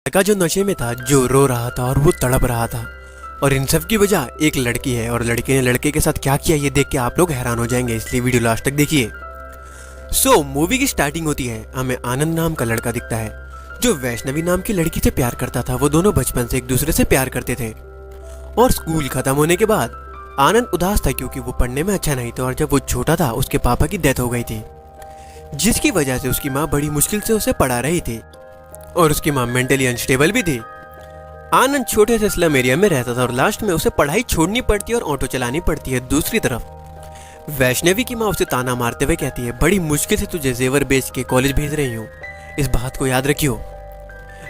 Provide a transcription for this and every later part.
लड़का जो नशे में था, जो रो रहा था और वो तड़प रहा था, और इन सब की वजह एक लड़की है। और लड़के ने लड़के के साथ क्या किया ये देख के आप लोग हैरान हो जाएंगे, इसलिए वीडियो लास्ट तक देखिए। मूवी की स्टार्टिंग होती है, हमें आनंद नाम का लड़का दिखता है जो वैष्णवी नाम की लड़की से प्यार करता था। वो दोनों बचपन से एक दूसरे से प्यार करते थे और स्कूल खत्म होने के बाद आनंद उदास था क्योंकि वो पढ़ने में अच्छा नहीं था, और जब वो छोटा था उसके पापा की डेथ हो गई थी, जिसकी वजह से उसकी माँ बड़ी मुश्किल से उसे पढ़ा रही थी और उसकी माँ मेंटली अनस्टेबल भी थी। आनंद छोटे से स्लम एरिया में रहता था और लास्ट में उसे पढ़ाई छोड़नी पड़ती है और ऑटो चलानी पड़ती है। दूसरी तरफ वैष्णवी की माँ उसे ताना मारते हुए कहती है, बड़ी मुश्किल से तुझे जेवर बेच के कॉलेज भेज रही हूँ, इस बात को याद रखियो।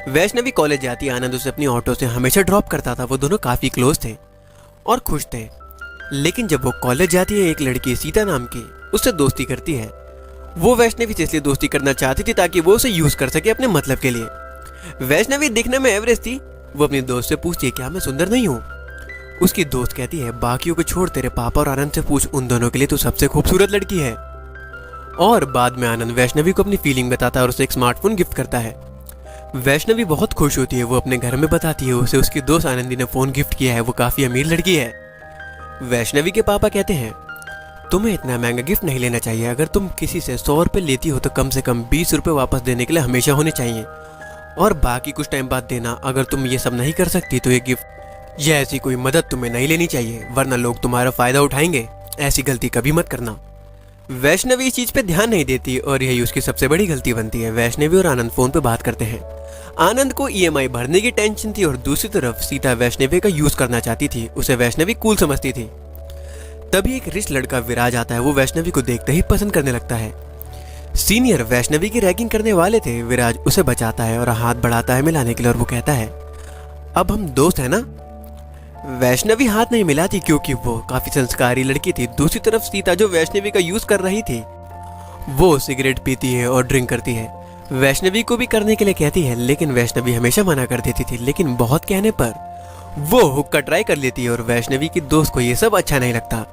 वैष्णवी कॉलेज जाती, आनंद उसे अपनी ऑटो से हमेशा ड्रॉप करता था। वो दोनों काफी क्लोज थे और खुश थे। लेकिन जब वो कॉलेज जाती है, एक लड़की सीता नाम की उससे दोस्ती करती है। वो वैष्णवी से इसलिए दोस्ती करना चाहती थी ताकि वो उसे यूज कर सके अपने मतलब के लिए। वैष्णवी दिखने में एवरेज थी। वो अपनी दोस्त से पूछती है, क्या मैं सुंदर नहीं हूँ? उसकी दोस्त कहती है, बाकियों को छोड़ तेरे पापा और आनंद से पूछ, उन दोनों के लिए तू सबसे खूबसूरत लड़की है। और बाद में आनंद वैष्णवी को अपनी फीलिंग बताता है और उसे एक स्मार्टफोन गिफ्ट करता है। वैष्णवी बहुत खुश होती है। वो अपने घर में बताती है उसे उसकी दोस्त आनंदी ने फोन गिफ्ट किया है, वो काफी अमीर लड़की है। वैष्णवी के पापा कहते हैं, तुम्हें इतना महंगा गिफ्ट नहीं लेना चाहिए। अगर तुम किसी से 100 रुपये लेती हो तो कम से कम 20 रुपये वापस देने के लिए हमेशा होने चाहिए, और बाकी कुछ टाइम बाद देना। अगर तुम ये सब नहीं कर सकती तो ये गिफ्ट या ऐसी कोई मदद तुम्हें नहीं लेनी चाहिए, वरना लोग तुम्हारा फायदा उठाएंगे। ऐसी गलती कभी मत करना। वैष्णवी इस चीज पे ध्यान नहीं देती और यही उसकी सबसे बड़ी गलती बनती है। वैष्णवी और आनंद फोन पे बात करते हैं। आनंद को ईएमआई भरने की टेंशन थी और दूसरी तरफ सीता वैष्णवी का यूज करना चाहती थी। उसे वैष्णवी कूल समझती थी। तभी एक रिच लड़का विराज आता है। वो वैष्णवी को देखते ही पसंद करने लगता है। सीनियर वैष्णवी की रैगिंग करने वाले थे। विराज उसे बचाता है और हाथ बढ़ाता है मिलाने के लिए, और वो कहता है, अब हम दोस्त हैं ना? वैष्णवी हाथ नहीं मिलाती क्योंकि वो काफी संस्कारी लड़की थी। दूसरी तरफ सीता जो वैष्णवी का यूज कर रही थी, वो सिगरेट पीती है और ड्रिंक करती है। वैष्णवी को भी करने के लिए कहती है, लेकिन वैष्णवी हमेशा मना कर देती थी। लेकिन बहुत कहने पर वो हुक्का ट्राई कर लेती है और वैष्णवी की दोस्त को ये सब अच्छा नहीं लगता।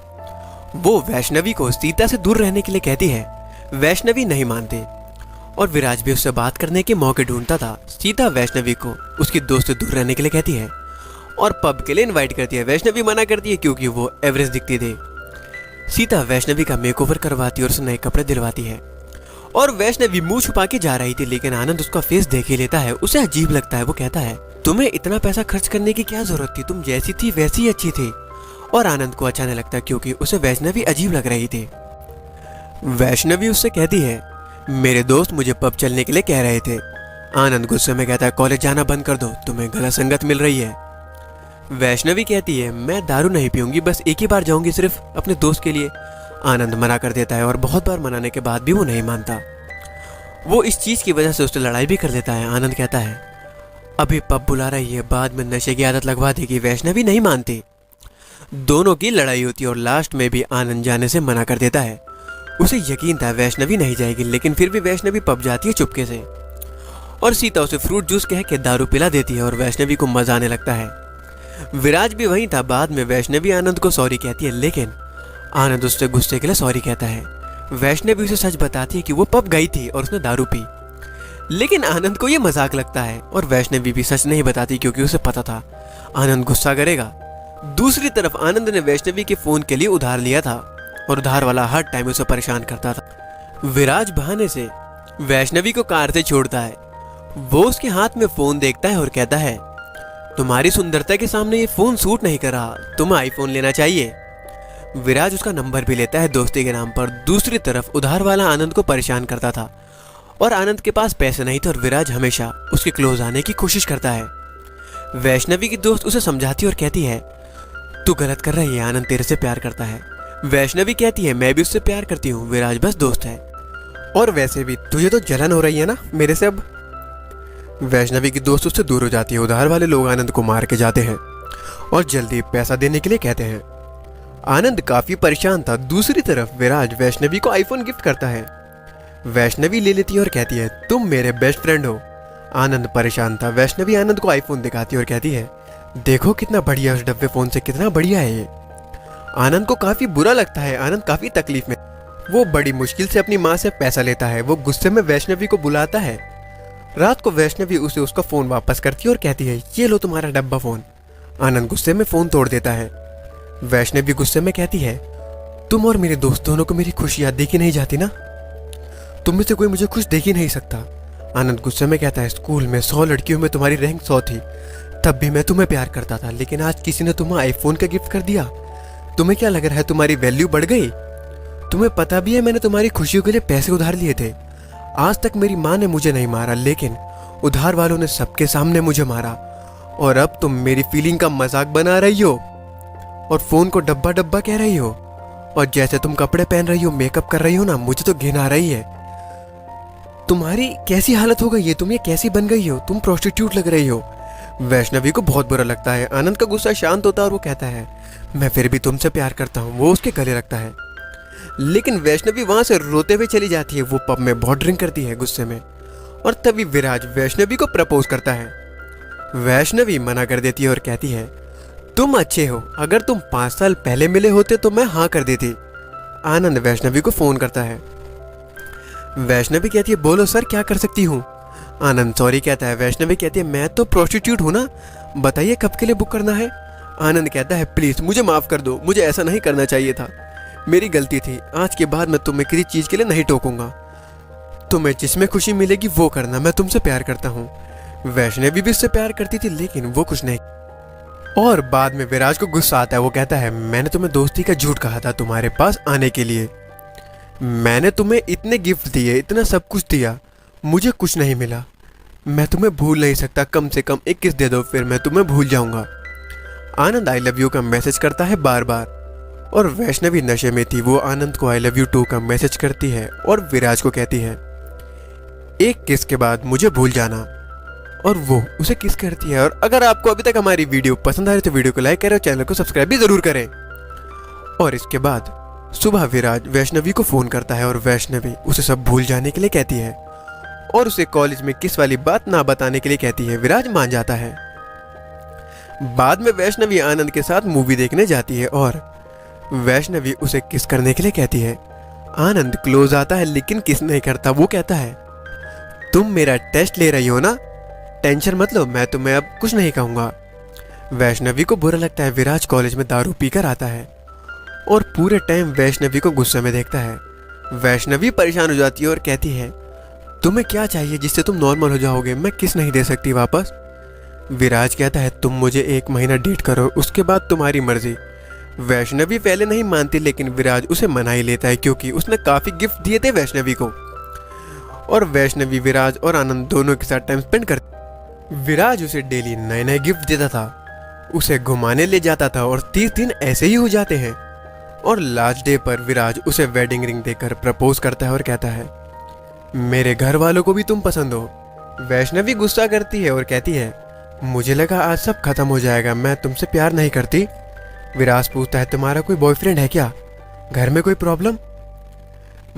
वो वैष्णवी को सीता से दूर रहने के लिए कहती है। वैष्णवी नहीं मानती और विराज भी उससे बात करने के मौके ढूंढता था। सीता वैष्णवी को उसकी दोस्त से दूर रहने के लिए कहती है और पब के लिए इनवाइट करती है। वैष्णवी मना करती है क्योंकि वो एवरेज दिखती थी। सीता वैष्णवी का मेकओवर करवाती और उसे नए कपड़े दिलवाती है, और वैष्णवी मुंह छुपा के जा रही थी, लेकिन आनंद उसका फेस देख ही लेता है। उसे अजीब लगता है। वो कहता है, तुम्हें इतना पैसा खर्च करने की क्या जरूरत थी? तुम जैसी थी वैसी ही अच्छी थी। और आनंद को अच्छा नहीं लगता क्योंकि उसे वैष्णवी अजीब लग रही थी। वैष्णवी उससे कहती है, मेरे दोस्त मुझे पब चलने के लिए कह रहे थे। आनंद गुस्से में कहता है, कॉलेज जाना बंद कर दो, तुम्हें गलत संगत मिल रही है। वैष्णवी कहती है, मैं दारू नहीं पीऊंगी, बस एक ही बार जाऊंगी सिर्फ अपने दोस्त के लिए। आनंद मना कर देता है और बहुत बार मनाने के बाद भी वो नहीं मानता। वो इस चीज की वजह से उससे लड़ाई भी कर देता है। आनंद कहता है, अभी पब बुला रही है, बाद में नशे की आदत लगवा देगी। वैष्णवी नहीं मानती। दोनों की लड़ाई होती है और लास्ट में भी आनंद जाने से मना कर देता है। उसे यकीन था वैष्णवी नहीं जाएगी, लेकिन फिर भी वैष्णवी पब जाती है चुपके से, और सीता उसे फ्रूट जूस कह के दारू पिला देती है और वैष्णवी को मजा आने लगता है। विराज भी वहीं था। बाद में वैष्णवी आनंद को सॉरी कहती है, लेकिन आनंद उससे गुस्से के लिए सॉरी कहता है। वैष्णवी उसे सच बताती है कि वो पब गई थी और उसने दारू पी, लेकिन आनंद को ये मजाक लगता है, और वैष्णवी भी सच नहीं बताती क्योंकि उसे पता था आनंद गुस्सा करेगा। दूसरी तरफ आनंद ने वैष्णवी के फोन के लिए उधार लिया था और उधार वाला हर टाइम उसे परेशान करता था। विराज बहाने से वैष्णवी को कार से छोड़ता है। वो उसके हाथ में फोन देखता है और कहता है, तुम्हारी सुंदरता के सामने ये फोन सूट नहीं कर रहा, तुम्हें आईफोन लेना चाहिए। विराज उसका नंबर भी लेता है दोस्ती के नाम पर। दूसरी तरफ उधार वाला आनंद को परेशान करता था और आनंद के पास पैसे नहीं थे और विराज हमेशा उसके क्लोज आने की कोशिश करता है। वैष्णवी की दोस्त उसे समझाती और कहती है, तू गलत कर रही है, आनंद तेरे से प्यार करता है। वैष्णवी कहती है, मैं भी उससे प्यार करती हूँ, विराज बस दोस्त है, और वैसे भी तुझे तो जलन हो रही है ना मेरे से अब। वैष्णवी की दोस्त उससे दूर हो जाती है। उधार वाले लोग आनंद को मार के जाते हैं और जल्दी पैसा देने के लिए कहते हैं। आनंद काफी परेशान था। दूसरी तरफ विराज वैष्णवी को आईफोन गिफ्ट करता है। वैष्णवी ले लेती है और कहती है, तुम मेरे बेस्ट फ्रेंड हो। आनंद परेशान था। वैष्णवी आनंद को आईफोन दिखाती है और कहती है, देखो कितना बढ़िया, उस डब्बे फोन से कितना बढ़िया है ये। आनंद को काफी बुरा लगता है। आनंद काफी तकलीफ में। वो बड़ी मुश्किल से अपनी माँ से पैसा लेता है। वो गुस्से में वैष्णवी को बुलाता है रात को वैष्णवी उसे उसका फ़ोन वापस करती है और कहती है, ये लो तुम्हारा डब्बा फ़ोन। आनंद गुस्से में फ़ोन तोड़ देता है। वैष्णवी गुस्से में कहती है, तुम और मेरे दोस्त दोनों को मेरी खुशियाँ देखी नहीं जाती ना, तुम में से कोई मुझे खुश देख ही नहीं सकता। आनंद गुस्से में कहता है, स्कूल में 100 लड़कियों में तुम्हारी रैंक 100 थी, तब भी मैं तुम्हें प्यार करता था, लेकिन आज किसी ने तुम्हें आईफोन का गिफ्ट कर दिया, तुम्हें क्या लग रहा है तुम्हारी वैल्यू बढ़ गई? तुम्हें पता भी है मैंने तुम्हारी खुशियों के लिए पैसे उधार लिए थे। आज तक मेरी माँ ने मुझे नहीं मारा, लेकिन उधार वालों ने सबके सामने मुझे मारा, और अब तुम मेरी फीलिंग का मजाक बना रही हो और फोन को डब्बा डब्बा कह रही हो, और जैसे तुम कपड़े पहन रही हो, मेकअप कर रही हो ना, मुझे तो घिन आ रही है। तुम्हारी कैसी हालत हो गई है, तुम ये कैसी बन गई हो, तुम प्रोस्टिट्यूट लग रही हो। वैष्णवी को बहुत बुरा लगता है। आनंद का गुस्सा शांत होता है और वो कहता है, मैं फिर भी तुमसे प्यार करता हूँ। वो उसके गले लगता है, लेकिन वैष्णवी वहां से रोते हुए चली जाती है। वो पब में बहुत ड्रिंक करती है गुस्से में, और तभी विराज वैष्णवी को प्रपोज करता है। वैष्णवी मना कर देती है और कहती है, तुम अच्छे हो, अगर तुम 5 साल पहले मिले होते तो मैं हाँ कर देती। आनंद वैष्णवी को फोन करता है। वैष्णवी कहती है, बोलो सर क्या कर सकती हूँ। आनंद सॉरी कहता है। वैष्णवी कहती है, मैं तो प्रोस्टिट्यूट हूँ ना, बताइए कब के लिए बुक करना है। आनंद कहता है, प्लीज मुझे माफ कर दो, मुझे ऐसा नहीं करना चाहिए था, मेरी गलती थी। आज के बाद मैं तुम्हें किसी चीज के लिए नहीं टोकूंगा, तुम्हें जिसमें खुशी मिलेगी वो करना, मैं तुमसे प्यार करता हूँ। वैष्णवी भी उससे प्यार करती थी, लेकिन वो कुछ नहीं। और बाद में विराज को गुस्सा आता है। वो कहता है, मैंने तुम्हें दोस्ती का झूठ कहा था तुम्हारे पास आने के लिए, मैंने तुम्हें इतने गिफ्ट दिए, इतना सब कुछ दिया, मुझे कुछ नहीं मिला, मैं तुम्हें भूल नहीं सकता, कम से कम एक किस दे दो, फिर मैं तुम्हें भूल जाऊंगा। आनंद आई लव यू का मैसेज करता है बार बार, और वैष्णवी नशे में थी। वो आनंद को आई लव यू टू का मैसेज करती है और विराज को कहती है, एक किस के बाद मुझे भूल जाना, और वो उसे किस करती है। और अगर आपको अभी तक हमारी वीडियो पसंद आ रही तो वीडियो को लाइक करें और चैनल को सब्सक्राइब भी जरूर करें। और इसके बाद सुबह विराज वैष्णवी को फोन करता है और वैष्णवी उसे सब भूल जाने के लिए कहती है और उसे कॉलेज में किस वाली बात ना बताने के लिए कहती है। विराज मान जाता है। बाद में वैष्णवी आनंद के साथ मूवी देखने जाती है और वैष्णवी उसे किस करने के लिए कहती है। आनंद क्लोज आता है लेकिन किस नहीं करता। वो कहता है, तुम मेरा टेस्ट ले रही हो ना, टेंशन मत लो, मैं तुम्हें अब कुछ नहीं कहूंगा। वैष्णवी को बुरा लगता है। विराज कॉलेज में दारू पीकर आता है और पूरे टाइम वैष्णवी को गुस्से में देखता है। वैष्णवी परेशान हो जाती है और कहती है, तुम्हें क्या चाहिए जिससे तुम नॉर्मल हो जाओगे, मैं किस नहीं दे सकती वापस। विराज कहता है, तुम मुझे 1 महीना डेट करो, उसके बाद तुम्हारी मर्जी। वैष्णवी पहले नहीं मानती, लेकिन विराज उसे मना ही लेता है क्योंकि उसने काफी गिफ्ट दिए थे वैष्णवी को। और वैष्णवी विराज और आनंद दोनों के साथ टाइम स्पेंड करती। विराज उसे डेली नए नए गिफ्ट देता था, उसे घुमाने ले जाता था और 30 दिन ऐसे ही हो जाते हैं। और लास्ट डे पर विराज उसे वेडिंग रिंग देकर प्रपोज करता है और कहता है, मेरे घर वालों को भी तुम पसंद हो। वैष्णवी गुस्सा करती है और कहती है, मुझे लगा आज सब खत्म हो जाएगा, मैं तुमसे प्यार नहीं करती। विराज पूछता है, तुम्हारा कोई बॉयफ्रेंड है क्या, घर में कोई प्रॉब्लम।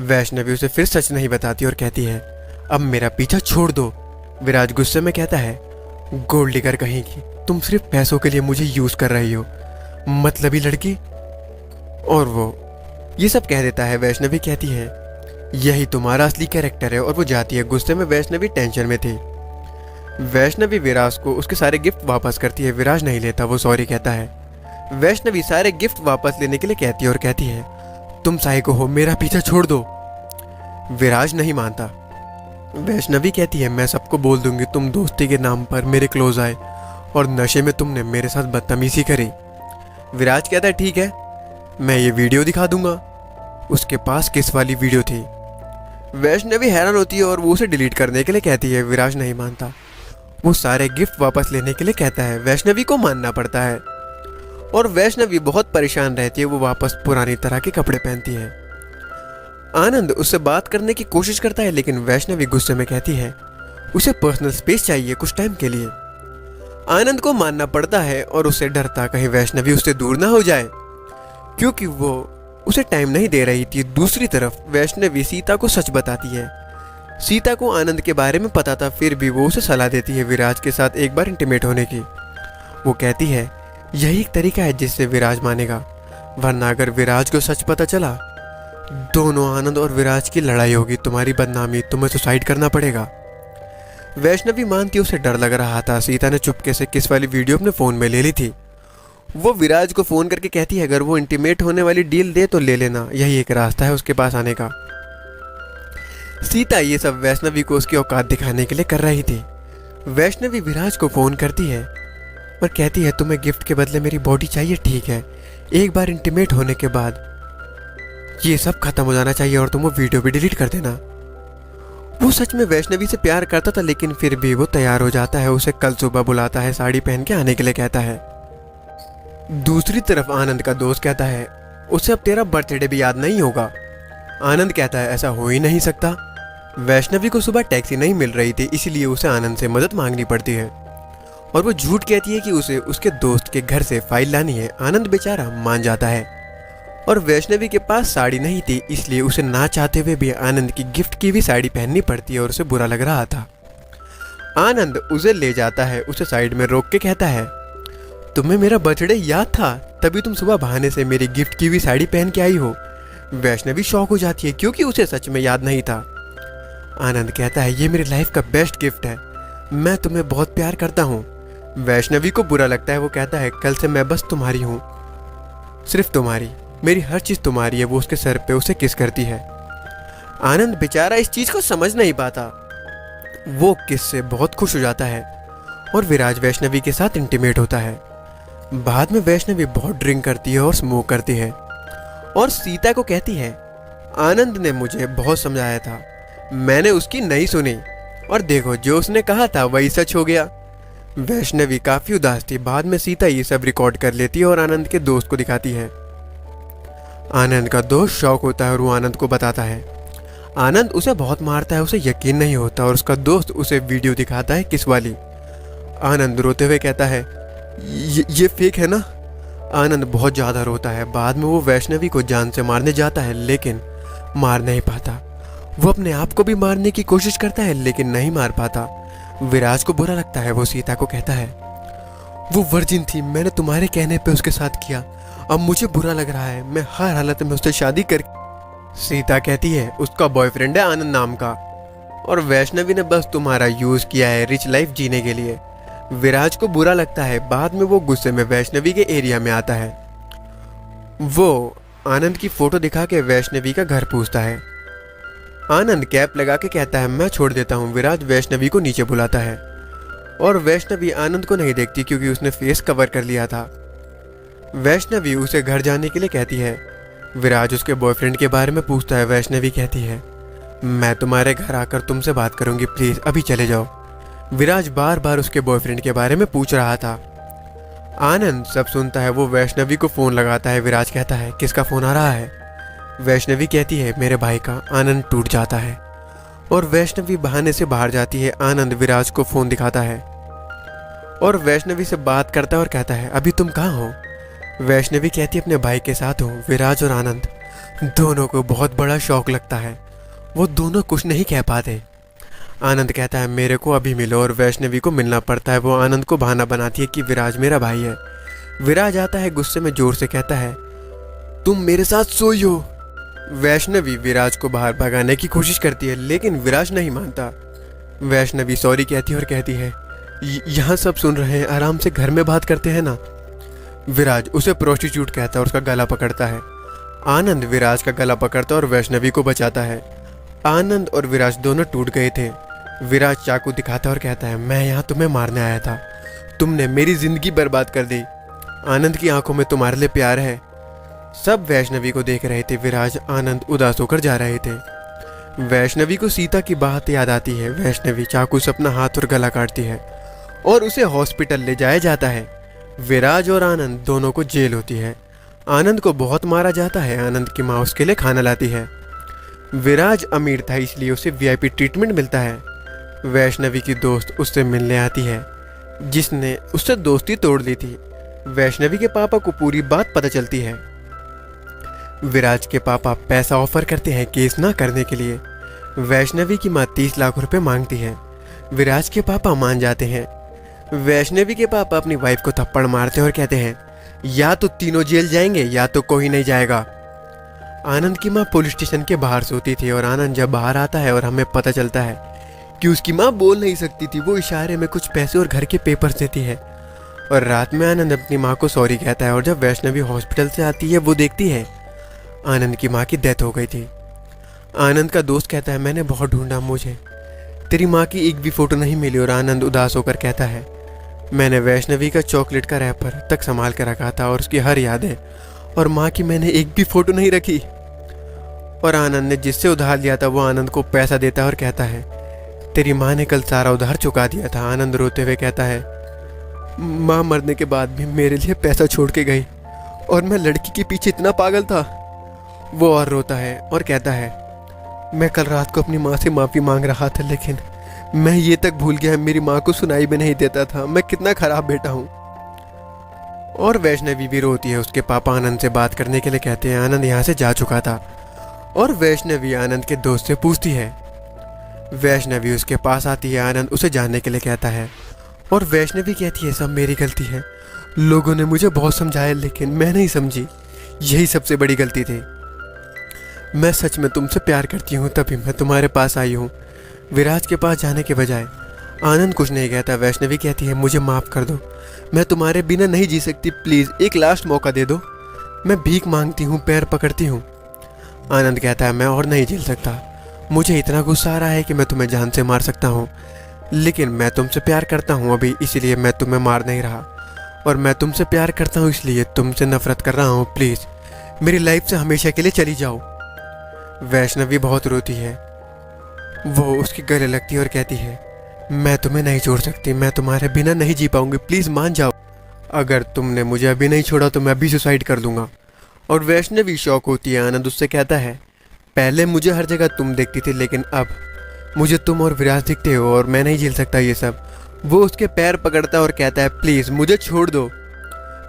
वैष्णवी उसे फिर सच नहीं बताती और कहती है, अब मेरा पीछा छोड़ दो। विराज गुस्से में कहता है, गोल्ड डिगर कहेगी, तुम सिर्फ पैसों के लिए मुझे यूज कर रही हो, मतलबी लड़की। और वो ये सब कह देता है। वैष्णवी कहती है, यही तुम्हारा असली कैरेक्टर है, और वो जाती है। गुस्से में वैष्णवी टेंशन में थी। वैष्णवी विराज को उसके सारे गिफ्ट वापस करती है। विराज नहीं लेता, वो सॉरी कहता है। वैष्णवी सारे गिफ्ट वापस लेने के लिए कहती है और कहती है, तुम साइको हो, मेरा पीछा छोड़ दो। विराज नहीं मानता। वैष्णवी कहती है, मैं सबको बोल दूंगी तुम दोस्ती के नाम पर मेरे क्लोज आए और नशे में तुमने मेरे साथ बदतमीजी करी। विराज कहता है, ठीक है, मैं ये वीडियो दिखा दूंगा। उसके पास किस वाली वीडियो थी। वैष्णवी हैरान होती है और वो उसे डिलीट करने के लिए कहती है। विराज नहीं मानता, वो सारे गिफ्ट वापस लेने के लिए कहता है। वैष्णवी को मानना पड़ता है और वैष्णवी बहुत परेशान रहती है। वो वापस पुरानी तरह के कपड़े पहनती है। आनंद उससे बात करने की कोशिश करता है, लेकिन वैष्णवी गुस्से में कहती है, उसे पर्सनल स्पेस चाहिए कुछ टाइम के लिए। आनंद को मानना पड़ता है और उसे डर था कहीं वैष्णवी उससे दूर ना हो जाए, क्योंकि वो उसे टाइम नहीं दे रही थी। दूसरी तरफ वैष्णवी सीता को सच बताती है। सीता को आनंद के बारे में पता था, फिर भी वो उसे सलाह देती है विराज के साथ एक बार इंटीमेट होने की। वो कहती है, यही एक तरीका है जिससे विराज मानेगा, वरना अगर विराज को सच पता चला, दोनों आनंद और विराज की लड़ाई होगी, तुम्हारी बदनामी, तुम्हें सुसाइड करना पड़ेगा। वैष्णवी मानती उसे डर लग रहा था। सीता ने चुपके से किस वाली वीडियो अपने फ़ोन में ले ली थी। वो विराज को फ़ोन करके कहती है अगर वो इंटीमेट होने वाली डील दे तो ले लेना, यही एक रास्ता है उसके पास आने का। सीता ये सब वैष्णवी को उसकी औकात दिखाने के लिए कर रही थी। वैष्णवी विराज को फ़ोन करती है और कहती है तुम्हें गिफ्ट के बदले मेरी बॉडी चाहिए, ठीक है, एक बार इंटीमेट होने के बाद ये सब खत्म हो जाना चाहिए और तुम वो वीडियो भी डिलीट कर देना। वो सच में वैष्णवी से प्यार करता था, लेकिन फिर भी वो तैयार हो जाता है, उसे कल सुबह बुलाता है, साड़ी पहन के आने के लिए कहता है। दूसरी तरफ आनंद का दोस्त कहता है उसे अब तेरा बर्थडे भी याद नहीं होगा। आनंद कहता है ऐसा हो ही नहीं सकता। वैष्णवी को सुबह टैक्सी नहीं मिल रही थी, इसीलिए उसे आनंद से मदद मांगनी पड़ती है और वो झूठ कहती है कि उसे उसके दोस्त के घर से फाइल लानी है। आनंद बेचारा मान जाता है और वैष्णवी के पास साड़ी नहीं थी, इसलिए उसे ना चाहते हुए भी आनंद की गिफ्ट की भी साड़ी पहननी पड़ती है और उसे बुरा लग रहा था। आनंद उसे ले जाता है, उसे साइड में रोक के कहता है तुम्हें मेरा बर्थडे याद था, तभी तुम सुबह बहाने से मेरी गिफ्ट की हुई साड़ी पहन के आई हो। वैष्णवी शॉक हो जाती है क्योंकि उसे सच में याद नहीं था। आनंद कहता है ये मेरी लाइफ का बेस्ट गिफ्ट है, मैं तुम्हें बहुत प्यार करता हूँ। वैष्णवी को बुरा लगता है, वो कहता है कल से मैं बस तुम्हारी हूँ, सिर्फ तुम्हारी, मेरी हर चीज़ तुम्हारी है। वो उसके सर पे उसे किस करती है। आनंद बेचारा इस चीज़ को समझ नहीं पाता, वो किस से बहुत खुश हो जाता है और विराज वैष्णवी के साथ इंटीमेट होता है। बाद में वैष्णवी बहुत ड्रिंक करती है और स्मोक करती है और सीता को कहती है आनंद ने मुझे बहुत समझाया था, मैंने उसकी नहीं सुनी और देखो जो उसने कहा था वही सच हो गया। वैष्णवी काफ़ी उदास थी। बाद में सीता ये सब रिकॉर्ड कर लेती है और आनंद के दोस्त को दिखाती है। आनंद का दोस्त शौक होता है और वो आनंद को बताता है। आनंद उसे बहुत मारता है, उसे यकीन नहीं होता और उसका दोस्त उसे वीडियो दिखाता है किस वाली। आनंद रोते हुए कहता है ये फेक है ना। आनंद बहुत ज़्यादा रोता है। बाद में वो वैष्णवी को जान से मारने जाता है लेकिन मार नहीं पाता। वो अपने आप को भी मारने की कोशिश करता है लेकिन नहीं मार पाता। विराज को बुरा लगता है, वो सीता को कहता है वो वर्जिन थी, मैंने तुम्हारे कहने पे उसके साथ किया, अब मुझे बुरा लग रहा है, मैं हर हालत में उससे शादी कर। सीता कहती है उसका बॉयफ्रेंड है आनंद नाम का और वैष्णवी ने बस तुम्हारा यूज़ किया है रिच लाइफ जीने के लिए। विराज को बुरा लगता है। बाद में वो गुस्से में वैष्णवी के एरिया में आता है। वो आनंद की फ़ोटो दिखा के वैष्णवी का घर पूछता है। आनंद कैप लगा के कहता है मैं छोड़ देता हूँ। विराज वैष्णवी को नीचे बुलाता है और वैष्णवी आनंद को नहीं देखती क्योंकि उसने फेस कवर कर लिया था। वैष्णवी उसे घर जाने के लिए कहती है। विराज उसके बॉयफ्रेंड के बारे में पूछता है। वैष्णवी कहती है मैं तुम्हारे घर आकर तुमसे बात करूंगी, प्लीज़ अभी चले जाओ। विराज बार बार उसके बॉयफ्रेंड के बारे में पूछ रहा था। आनंद सब सुनता है। वो वैष्णवी को फ़ोन लगाता है। विराज कहता है किसका फ़ोन आ रहा है। वैष्णवी कहती है मेरे भाई का। आनंद टूट जाता है और वैष्णवी बहाने से बाहर जाती है। आनंद विराज को फ़ोन दिखाता है और वैष्णवी से बात करता है और कहता है अभी तुम कहाँ हो। वैष्णवी कहती है अपने भाई के साथ हूँ। विराज और आनंद दोनों को बहुत बड़ा शौक लगता है, वो दोनों कुछ नहीं कह पाते। आनंद कहता है मेरे को अभी मिलो और वैष्णवी को मिलना पड़ता है। वो आनंद को बहाना बनाती है कि विराज मेरा भाई है। विराज आता है, गुस्से में जोर से कहता है तुम मेरे साथ सोई हो। वैष्णवी विराज को बाहर भगाने की कोशिश करती है लेकिन विराज नहीं मानता। वैष्णवी सॉरी कहती है और कहती है यहाँ सब सुन रहे हैं, आराम से घर में बात करते हैं ना। विराज उसे प्रोस्टिट्यूट कहता है और उसका गला पकड़ता है। आनंद विराज का गला पकड़ता है और वैष्णवी को बचाता है। आनंद और विराज दोनों टूट गए थे। विराज चाकू दिखाता और कहता है मैं यहाँ तुम्हें मारने आया था, तुमने मेरी जिंदगी बर्बाद कर दी। आनंद की आंखों में तुम्हारे लिए प्यार है। सब वैष्णवी को देख रहे थे। विराज आनंद उदास होकर जा रहे थे। वैष्णवी को सीता की बात याद आती है। वैष्णवी चाकू से अपना हाथ और गला काटती है और उसे हॉस्पिटल ले जाया जाता है। विराज और आनंद दोनों को जेल होती है। आनंद को बहुत मारा जाता है। आनंद की माँ उसके लिए खाना लाती है। विराज अमीर था इसलिए उसे वीआईपी ट्रीटमेंट मिलता है। वैष्णवी की दोस्त उससे मिलने आती है जिसने उससे दोस्ती तोड़ दी थी। वैष्णवी के पापा को पूरी बात पता चलती है। विराज के पापा पैसा ऑफर करते हैं केस ना करने के लिए। वैष्णवी की माँ 30 लाख रुपए मांगती है। विराज के पापा मान जाते हैं। वैष्णवी के पापा अपनी वाइफ को थप्पड़ मारते हैं और कहते हैं या तो तीनों जेल जाएंगे या तो कोई नहीं जाएगा। आनंद की माँ पुलिस स्टेशन के बाहर सोती थी और आनंद जब बाहर आता है और हमें पता चलता है कि उसकी माँ बोल नहीं सकती थी। वो इशारे में कुछ पैसे और घर के पेपर्स देती है और रात में आनंद अपनी माँ को सॉरी कहता है। और जब वैष्णवी हॉस्पिटल से आती है वो देखती है आनंद की माँ की डेथ हो गई थी। आनंद का दोस्त कहता है मैंने बहुत ढूंढा, मुझे तेरी माँ की एक भी फ़ोटो नहीं मिली। और आनंद उदास होकर कहता है मैंने वैष्णवी का चॉकलेट का रैपर तक संभाल कर रखा था और उसकी हर यादें, और माँ की मैंने एक भी फ़ोटो नहीं रखी। और आनंद ने जिससे उधार लिया था वो आनंद को पैसा देता है और कहता है तेरी माँ ने कल सारा उधार चुका दिया था। आनंद रोते हुए कहता है माँ मरने के बाद भी मेरे लिए पैसा छोड़ के गई और मैं लड़की के पीछे इतना पागल था। वो और रोता है और कहता है मैं कल रात को अपनी माँ से माफ़ी मांग रहा था, लेकिन मैं ये तक भूल गया मेरी माँ को सुनाई भी नहीं देता था। मैं कितना ख़राब बेटा हूँ। और वैष्णवी भी रोती है। उसके पापा आनंद से बात करने के लिए कहते हैं। आनंद यहाँ से जा चुका था और वैष्णवी आनंद के दोस्त से पूछती है। वैष्णवी उसके पास आती है। आनंद उसे जानने के लिए कहता है और वैष्णवी कहती है सब मेरी गलती है, लोगों ने मुझे बहुत समझाया लेकिन मैं नहीं समझी, यही सबसे बड़ी गलती थी। मैं सच में तुमसे प्यार करती हूँ, तभी मैं तुम्हारे पास आई हूँ, विराज के पास जाने के बजाय। आनंद कुछ नहीं कहता। वैष्णवी कहती है मुझे माफ़ कर दो, मैं तुम्हारे बिना नहीं जी सकती, प्लीज़ एक लास्ट मौका दे दो, मैं भीख मांगती हूँ, पैर पकड़ती हूँ। आनंद कहता है मैं और नहीं झेल सकता, मुझे इतना गुस्सा आ रहा है कि मैं तुम्हें जान से मार सकता हूँ, लेकिन मैं तुमसे प्यार करता हूँ अभी, इसलिए मैं तुम्हें मार नहीं रहा, और मैं तुमसे प्यार करता हूँ इसलिए तुमसे नफरत कर रहा हूँ, प्लीज़ मेरी लाइफ से हमेशा के लिए चली जाओ। वैष्णवी बहुत रोती है। वो उसके गले लगती है और कहती है मैं तुम्हें नहीं छोड़ सकती, मैं तुम्हारे बिना नहीं जी पाऊंगी, प्लीज़ मान जाओ, अगर तुमने मुझे अभी नहीं छोड़ा तो मैं अभी सुसाइड कर दूंगा। और वैष्णवी शौक होती है। आनंद उससे कहता है पहले मुझे हर जगह तुम देखती थी, लेकिन अब मुझे तुम और विराज दिखते हो और मैं नहीं झेल सकता ये सब। वो उसके पैर पकड़ता है और कहता है प्लीज़ मुझे छोड़ दो,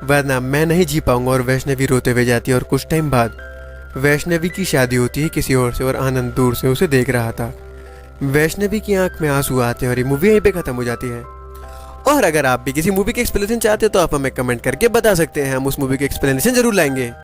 वरना मैं नहीं जी पाऊंगा। और वैष्णवी रोते हुए जाती है और कुछ टाइम बाद वैष्णवी की शादी होती है किसी और से, और आनंद दूर से उसे देख रहा था। वैष्णवी की आंख में आंसू आते हैं और ये मूवी यहीं पे ख़त्म हो जाती है। और अगर आप भी किसी मूवी की एक्सप्लेनेशन चाहते हो तो आप हमें कमेंट करके बता सकते हैं, हम उस मूवी की एक्सप्लेनेशन जरूर लाएंगे।